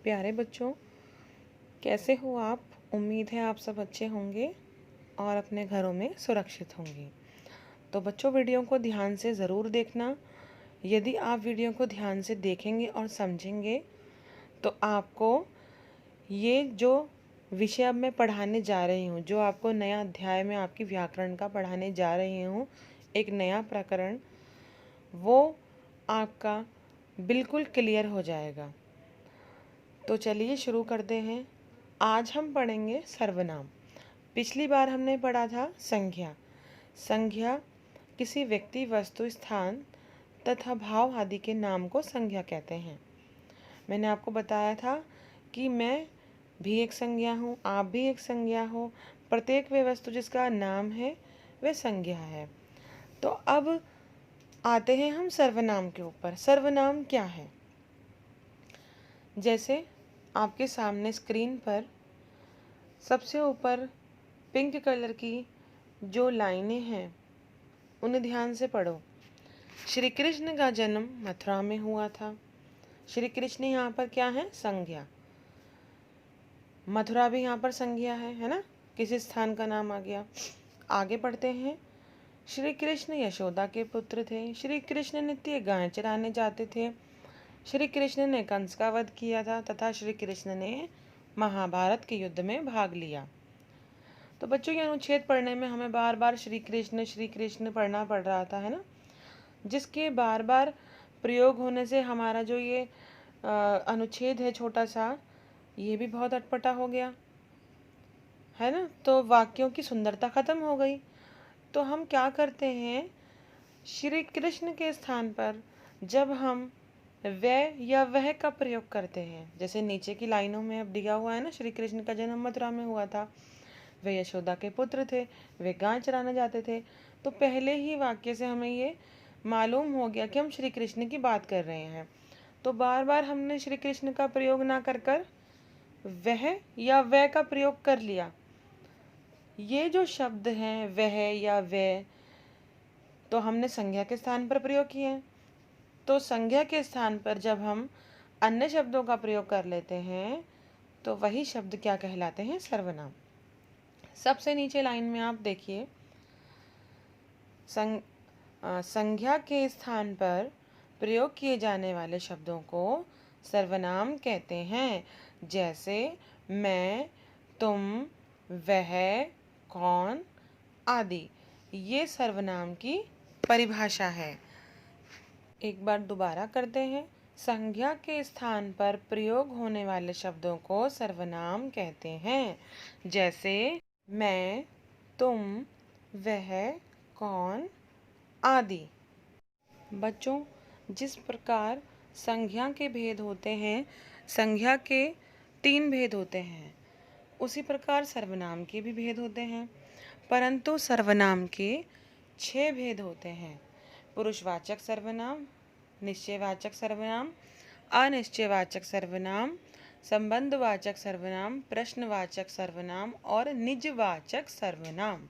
प्यारे बच्चों, कैसे हो आप? उम्मीद है आप सब अच्छे होंगे और अपने घरों में सुरक्षित होंगे। तो बच्चों, वीडियो को ध्यान से ज़रूर देखना। यदि आप वीडियो को ध्यान से देखेंगे और समझेंगे तो आपको ये जो विषय अब मैं पढ़ाने जा रही हूँ, जो आपको नया अध्याय में आपकी व्याकरण का पढ़ाने जा रही हूँ, एक नया प्रकरण, वो आपका बिल्कुल क्लियर हो जाएगा। तो चलिए शुरू करते हैं। आज हम पढ़ेंगे सर्वनाम। पिछली बार हमने पढ़ा था संज्ञा। संज्ञा किसी व्यक्ति, वस्तु, स्थान तथा भाव आदि के नाम को संज्ञा कहते हैं। मैंने आपको बताया था कि मैं भी एक संज्ञा हूँ, आप भी एक संज्ञा हो। प्रत्येक वे वस्तु जिसका नाम है वह संज्ञा है। तो अब आते हैं हम सर्वनाम के ऊपर। सर्वनाम क्या है? जैसे आपके सामने स्क्रीन पर सबसे ऊपर पिंक कलर की जो लाइनें हैं उन्हें ध्यान से पढ़ो। श्री कृष्ण का जन्म मथुरा में हुआ था। श्री कृष्ण यहाँ पर क्या है? संज्ञा। मथुरा भी यहाँ पर संज्ञा है ना? किसी स्थान का नाम आ गया। आगे पढ़ते हैं। श्री कृष्ण यशोदा के पुत्र थे। श्री कृष्ण नित्य गाय चराने जाते थे। श्री कृष्ण ने कंस का वध किया था तथा श्री कृष्ण ने महाभारत के युद्ध में भाग लिया। तो बच्चों, ये अनुच्छेद पढ़ने में हमें बार बार श्री कृष्ण पढ़ना पड़ रहा था, है ना? जिसके बार बार प्रयोग होने से हमारा जो ये अनुच्छेद है छोटा सा, ये भी बहुत अटपटा हो गया, है ना? तो वाक्यों की सुंदरता खत्म हो गई। तो हम क्या करते हैं, श्री कृष्ण के स्थान पर जब हम वह या वह का प्रयोग करते हैं, जैसे नीचे की लाइनों में अब दिया हुआ है ना, श्री कृष्ण का जन्म मथुरा में हुआ था, वे यशोदा के पुत्र थे, वे गाय चराने जाते थे। तो पहले ही वाक्य से हमें ये मालूम हो गया कि हम श्री कृष्ण की बात कर रहे हैं। तो बार बार हमने श्री कृष्ण का प्रयोग ना कर कर वह या वह का प्रयोग कर लिया। ये जो शब्द हैं वह या वह, तो हमने संज्ञा के स्थान पर प्रयोग किए हैं। तो संज्ञा के स्थान पर जब हम अन्य शब्दों का प्रयोग कर लेते हैं तो वही शब्द क्या कहलाते हैं? सर्वनाम। सबसे नीचे लाइन में आप देखिए, संज्ञा के स्थान पर प्रयोग किए जाने वाले शब्दों को सर्वनाम कहते हैं। जैसे मैं, तुम, वह, कौन आदि। ये सर्वनाम की परिभाषा है। एक बार दोबारा करते हैं। संज्ञा के स्थान पर प्रयोग होने वाले शब्दों को सर्वनाम कहते हैं। जैसे मैं, तुम, वह, कौन आदि। बच्चों, जिस प्रकार संज्ञा के भेद होते हैं, संज्ञा के 3 भेद होते हैं, उसी प्रकार सर्वनाम के भी भेद होते हैं। परंतु सर्वनाम के 6 भेद होते हैं। पुरुषवाचक सर्वनाम, निश्चयवाचक सर्वनाम, अनिश्चयवाचक सर्वनाम, संबंधवाचक सर्वनाम, प्रश्नवाचक सर्वनाम और निजवाचक सर्वनाम।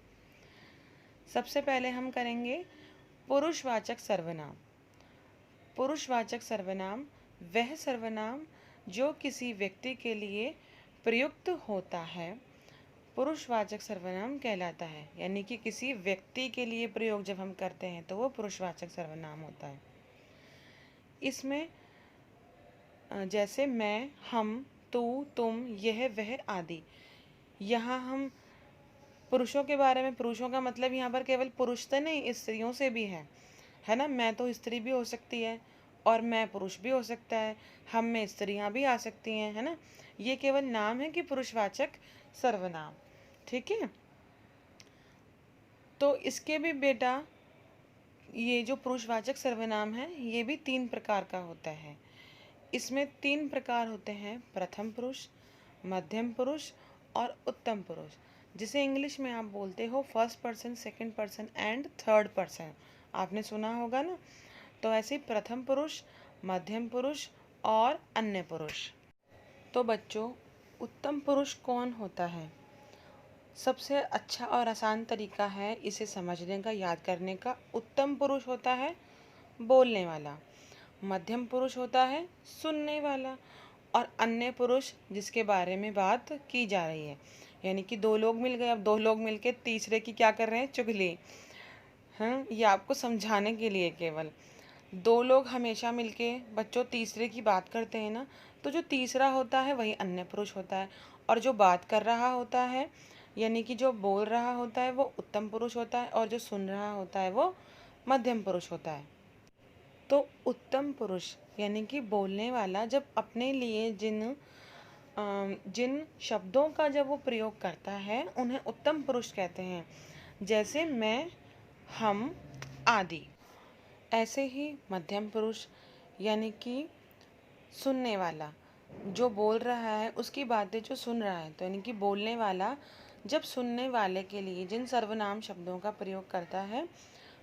सबसे पहले हम करेंगे पुरुषवाचक सर्वनाम। पुरुषवाचक सर्वनाम वह सर्वनाम जो किसी व्यक्ति के लिए प्रयुक्त होता है, पुरुषवाचक सर्वनाम कहलाता है। यानी कि किसी व्यक्ति के लिए प्रयोग जब हम करते हैं तो वो पुरुषवाचक सर्वनाम होता है। इसमें जैसे मैं, हम, तू, तुम, यह, वह आदि। यहाँ हम पुरुषों के बारे में, पुरुषों का मतलब यहाँ पर केवल पुरुष तो नहीं, स्त्रियों से भी है ना? मैं तो स्त्री भी हो सकती है और मैं पुरुष भी हो सकता है, हम में स्त्रियाँ भी आ सकती हैं, है ना? ये केवल नाम है कि पुरुषवाचक सर्वनाम। ठीक है? तो इसके भी बेटा, ये जो पुरुषवाचक सर्वनाम है ये भी 3 प्रकार का होता है। इसमें 3 प्रकार होते हैं: प्रथम पुरुष, मध्यम पुरुष और उत्तम पुरुष, जिसे इंग्लिश में आप बोलते हो first person, second person and third person. आपने सुना होगा ना? तो ऐसे प्रथम पुरुष, मध्यम पुरुष और अन्य पुरुष। तो बच्चों, उत्तम पुरुष कौन होता है? सबसे अच्छा और आसान तरीका है इसे समझने का, याद करने का। उत्तम पुरुष होता है बोलने वाला, मध्यम पुरुष होता है सुनने वाला और अन्य पुरुष जिसके बारे में बात की जा रही है। यानी कि दो लोग मिल गए, अब दो लोग मिलके तीसरे की क्या कर रहे हैं, चुगली। हाँ, ये आपको समझाने के लिए केवल। दो लोग हमेशा मिलके बच्चों तीसरे की बात करते हैं ना, तो जो तीसरा होता है वही अन्य पुरुष होता है, और जो बात कर रहा होता है यानी कि जो बोल रहा होता है वो उत्तम पुरुष होता है, और जो सुन रहा होता है वो मध्यम पुरुष होता है। तो उत्तम पुरुष यानी कि बोलने वाला जब अपने लिए जिन शब्दों का जब वो प्रयोग करता है उन्हें उत्तम पुरुष कहते हैं। जैसे मैं, हम आदि। ऐसे ही मध्यम पुरुष यानी कि सुनने वाला, जो बोल रहा है उसकी बातें जो सुन रहा है, तो यानी कि बोलने वाला जब सुनने वाले के लिए जिन सर्वनाम शब्दों का प्रयोग करता है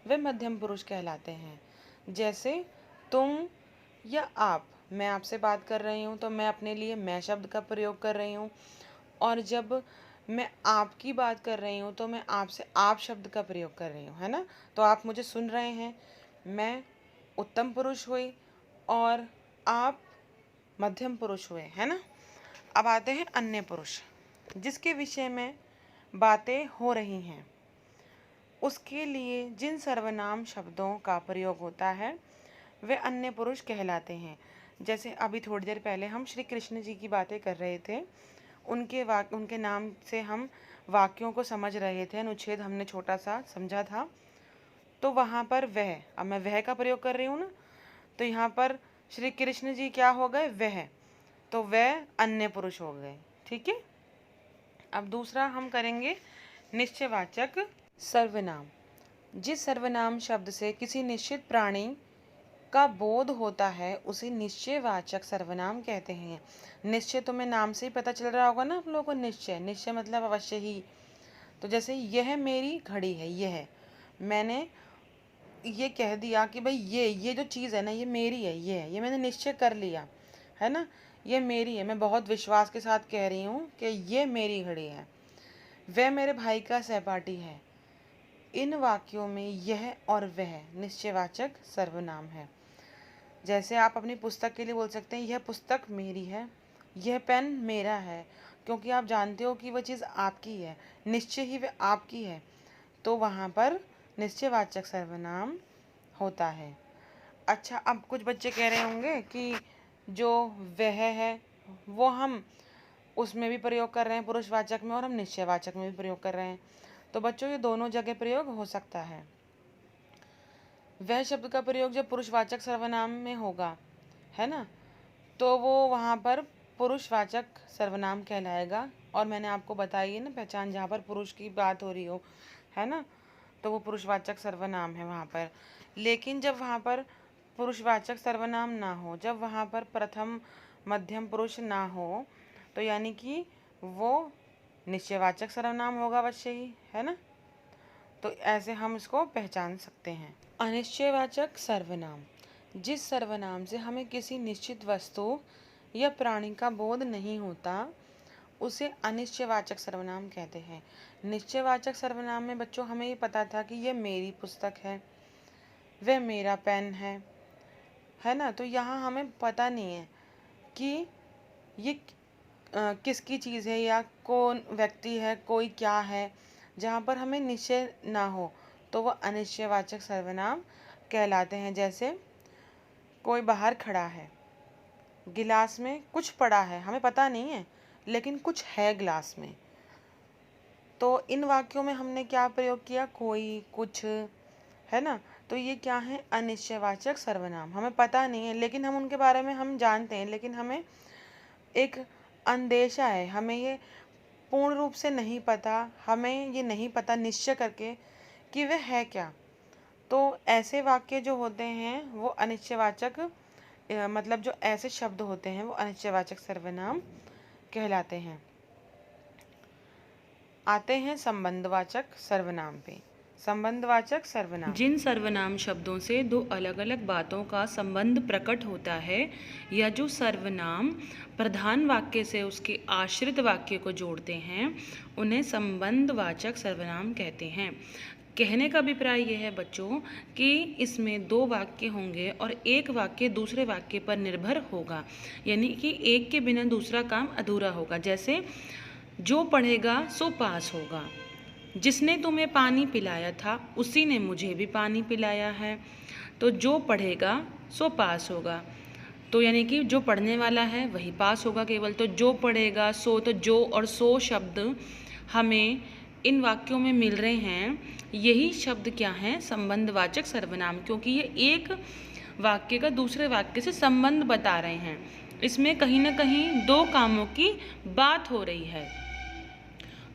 वे मध्यम पुरुष कहलाते हैं। जैसे तुम या आप, मैं आपसे बात कर रही हूँ तो मैं अपने लिए मैं शब्द का प्रयोग कर रही हूँ, और जब मैं आपकी बात कर रही हूँ तो मैं आपसे आप शब्द का प्रयोग कर रही हूँ, है ना। तो आप मुझे सुन रहे हैं, मैं उत्तम पुरुष हुई और आप मध्यम पुरुष हुए, है ना। अब आते हैं अन्य पुरुष, जिसके विषय में बातें हो रही हैं, उसके लिए जिन सर्वनाम शब्दों का प्रयोग होता है वे अन्य पुरुष कहलाते हैं। जैसे अभी थोड़ी देर पहले हम श्री कृष्ण जी की बातें कर रहे थे, उनके नाम से हम वाक्यों को समझ रहे थे, अनुच्छेद हमने छोटा सा समझा था। तो वहाँ पर वह, अब मैं वह का प्रयोग कर रही हूँ ना, तो यहाँ पर श्री कृष्ण जी क्या हो गए, वह, तो वह अन्य पुरुष हो गए। ठीक है। अब दूसरा हम करेंगे निश्चयवाचक सर्वनाम। जिस सर्वनाम शब्द से किसी निश्चित प्राणी का बोध होता है उसे निश्चयवाचक सर्वनाम कहते हैं। निश्चय तुम्हें नाम से ही पता चल रहा होगा ना आप लोगों को। निश्चय, निश्चय मतलब अवश्य ही। तो जैसे यह मेरी घड़ी है, यह मैंने ये कह दिया कि भाई ये जो चीज़ है ना ये मेरी है, ये मैंने निश्चय कर लिया, है ना। ये मेरी है, मैं बहुत विश्वास के साथ कह रही हूँ कि ये मेरी घड़ी है। वह मेरे भाई का सहपाठी है। इन वाक्यों में यह और वह निश्चयवाचक सर्वनाम है। जैसे आप अपनी पुस्तक के लिए बोल सकते हैं यह पुस्तक मेरी है, यह पेन मेरा है, क्योंकि आप जानते हो कि वह चीज़ आपकी है, निश्चय ही वह आपकी है, तो वहाँ पर निश्चयवाचक सर्वनाम होता है। अच्छा, अब कुछ बच्चे कह रहे होंगे कि जो वह है वो हम उसमें भी प्रयोग कर रहे हैं पुरुषवाचक में, और हम निश्चयवाचक में भी प्रयोग कर रहे हैं। तो बच्चों ये दोनों जगह प्रयोग हो सकता है। वह शब्द का प्रयोग जब पुरुषवाचक सर्वनाम में होगा, है ना, तो वो वहाँ पर पुरुषवाचक सर्वनाम कहलाएगा। और मैंने आपको बताई है ना पहचान, जहाँ पर पुरुष की बात हो रही हो, है ना, तो वो पुरुषवाचक सर्वनाम है वहाँ पर। लेकिन जब वहाँ पर पुरुषवाचक सर्वनाम ना हो, जब वहाँ पर प्रथम मध्यम पुरुष ना हो, तो यानी कि वो निश्चयवाचक सर्वनाम होगा अवश्य ही, है ना। तो ऐसे हम इसको पहचान सकते हैं। अनिश्चयवाचक सर्वनाम, जिस सर्वनाम से हमें किसी निश्चित वस्तु या प्राणी का बोध नहीं होता उसे अनिश्चयवाचक सर्वनाम कहते हैं। निश्चयवाचक सर्वनाम में बच्चों हमें ये पता था कि यह मेरी पुस्तक है, वह मेरा पेन है ना। तो यहाँ हमें पता नहीं है कि ये किसकी चीज़ है या कौन व्यक्ति है, कोई क्या है। जहाँ पर हमें निश्चय ना हो तो वह अनिश्चयवाचक सर्वनाम कहलाते हैं। जैसे कोई बाहर खड़ा है, गिलास में कुछ पड़ा है, हमें पता नहीं है लेकिन कुछ है गिलास में, तो इन वाक्यों में हमने क्या प्रयोग किया, कोई, कुछ, है ना। तो ये क्या है, अनिश्चयवाचक सर्वनाम। हमें पता नहीं है लेकिन हम उनके बारे में हम जानते हैं, लेकिन हमें एक अंदेशा है, हमें ये पूर्ण रूप से नहीं पता, हमें ये नहीं पता निश्चय करके कि वह है क्या। तो ऐसे वाक्य जो होते हैं वो अनिश्चयवाचक मतलब जो ऐसे शब्द होते हैं वो अनिश्चयवाचक सर्वनाम कहलाते हैं। आते हैं संबंधवाचक सर्वनाम पे। संबंधवाचक सर्वनाम, जिन सर्वनाम शब्दों से दो अलग अलग बातों का संबंध प्रकट होता है या जो सर्वनाम प्रधान वाक्य से उसके आश्रित वाक्य को जोड़ते हैं उन्हें संबंधवाचक सर्वनाम कहते हैं। कहने का अभिप्राय यह है बच्चों कि इसमें 2 वाक्य होंगे और एक वाक्य दूसरे वाक्य पर निर्भर होगा, यानी कि एक के बिना दूसरा काम अधूरा होगा। जैसे जो पढ़ेगा सो पास होगा, जिसने तुम्हें पानी पिलाया था उसी ने मुझे भी पानी पिलाया है। तो जो पढ़ेगा सो पास होगा, तो यानी कि जो पढ़ने वाला है वही पास होगा केवल। तो जो पढ़ेगा सो, तो जो और सो शब्द हमें इन वाक्यों में मिल रहे हैं। यही शब्द क्या हैं? संबंधवाचक सर्वनाम, क्योंकि ये एक वाक्य का दूसरे वाक्य से संबंध बता रहे हैं। इसमें कहीं ना कहीं 2 कामों की बात हो रही है।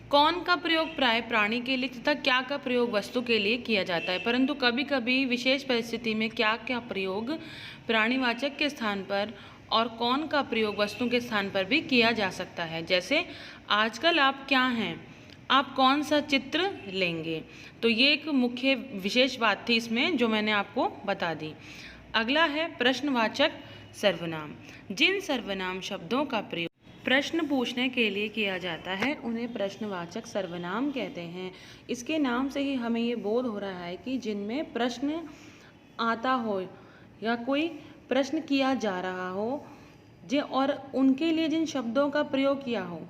कौन का प्रयोग प्राय प्राणी के लिए तथा क्या का प्रयोग वस्तु के लिए किया जाता है, परंतु कभी कभी विशेष परिस्थिति में क्या क्या प्रयोग प्राणीवाचक के स्थान पर और कौन का प्रयोग वस्तु के स्थान पर भी किया जा सकता है। जैसे आजकल आप क्या हैं, आप कौन सा चित्र लेंगे। तो ये एक मुख्य विशेष बात थी इसमें जो मैंने आपको बता दी। अगला है प्रश्नवाचक सर्वनाम। जिन सर्वनाम शब्दों का प्रयोग प्रश्न पूछने के लिए किया जाता है उन्हें प्रश्नवाचक सर्वनाम कहते हैं। इसके नाम से ही हमें ये बोध हो रहा है कि जिनमें प्रश्न आता हो या कोई प्रश्न किया जा रहा हो और उनके लिए जिन शब्दों का प्रयोग किया हो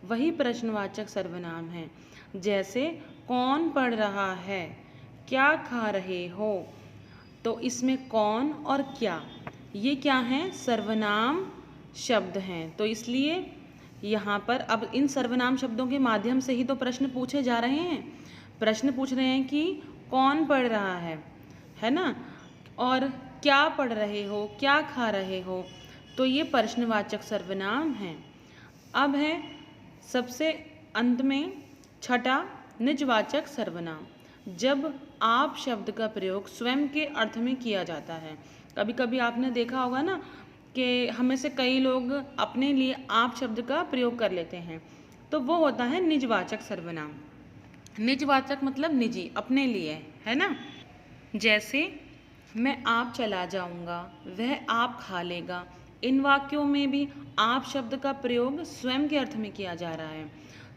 वही प्रश्नवाचक सर्वनाम है। जैसे कौन पढ़ रहा है, क्या खा रहे हो। तो इसमें कौन और क्या, ये क्या हैं? सर्वनाम शब्द हैं। तो इसलिए यहाँ पर अब इन सर्वनाम शब्दों के माध्यम से ही तो प्रश्न पूछे जा रहे हैं। प्रश्न पूछ रहे हैं कि कौन पढ़ रहा है ना, और क्या पढ़ रहे हो, क्या खा रहे हो। तो ये प्रश्नवाचक सर्वनाम हैं। अब है सबसे अंत में छठा निजवाचक सर्वनाम। जब आप शब्द का प्रयोग स्वयं के अर्थ में किया जाता है। कभी कभी आपने देखा होगा ना कि हमें से कई लोग अपने लिए आप शब्द का प्रयोग कर लेते हैं, तो वो होता है निजवाचक सर्वनाम। निजवाचक मतलब निजी, अपने लिए, है ना। जैसे मैं आप चला जाऊंगा, वह आप खा लेगा। इन वाक्यों में भी आप शब्द का प्रयोग स्वयं के अर्थ में किया जा रहा है,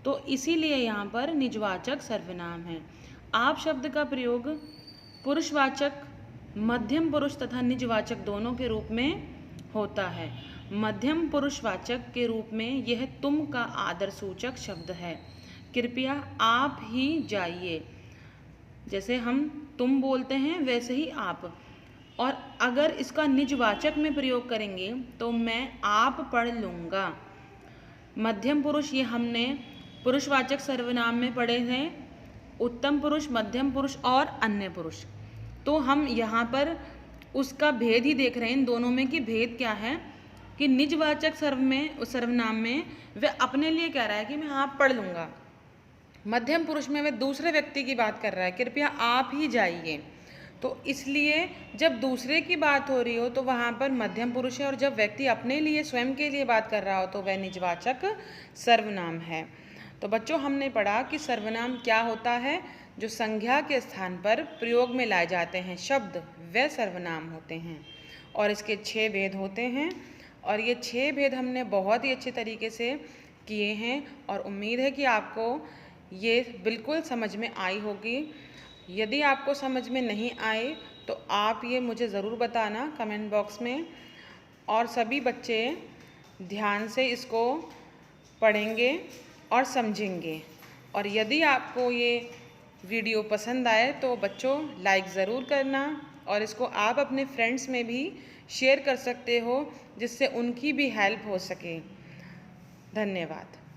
तो इसीलिए यहाँ पर निजवाचक सर्वनाम है। आप शब्द का प्रयोग पुरुषवाचक, मध्यम पुरुष तथा निजवाचक दोनों के रूप में होता है। मध्यम पुरुषवाचक के रूप में यह तुम का आदर सूचक शब्द है। कृपया आप ही जाइए, जैसे हम तुम बोलते हैं वैसे ही आप। और अगर इसका निजवाचक में प्रयोग करेंगे तो मैं आप पढ़ लूँगा। मध्यम पुरुष ये हमने पुरुषवाचक सर्वनाम में पढ़े हैं, उत्तम पुरुष, मध्यम पुरुष और अन्य पुरुष। तो हम यहाँ पर उसका भेद ही देख रहे हैं इन दोनों में कि भेद क्या है, कि निजवाचक सर्वनाम में वह अपने लिए कह रहा है कि मैं आप पढ़ लूँगा। मध्यम पुरुष में वह दूसरे व्यक्ति की बात कर रहा है, कृपया आप ही जाइए। तो इसलिए जब दूसरे की बात हो रही हो तो वहाँ पर मध्यम पुरुष है, और जब व्यक्ति अपने लिए स्वयं के लिए बात कर रहा हो तो वह निजवाचक सर्वनाम है। तो बच्चों हमने पढ़ा कि सर्वनाम क्या होता है। जो संज्ञा के स्थान पर प्रयोग में लाए जाते हैं शब्द वे सर्वनाम होते हैं, और इसके 6 भेद होते हैं। और ये 6 भेद हमने बहुत ही अच्छे तरीके से किए हैं, और उम्मीद है कि आपको ये बिल्कुल समझ में आई होगी। यदि आपको समझ में नहीं आए तो आप ये मुझे ज़रूर बताना कमेंट बॉक्स में, और सभी बच्चे ध्यान से इसको पढ़ेंगे और समझेंगे। और यदि आपको ये वीडियो पसंद आए तो बच्चों लाइक ज़रूर करना, और इसको आप अपने फ्रेंड्स में भी शेयर कर सकते हो जिससे उनकी भी हेल्प हो सके। धन्यवाद।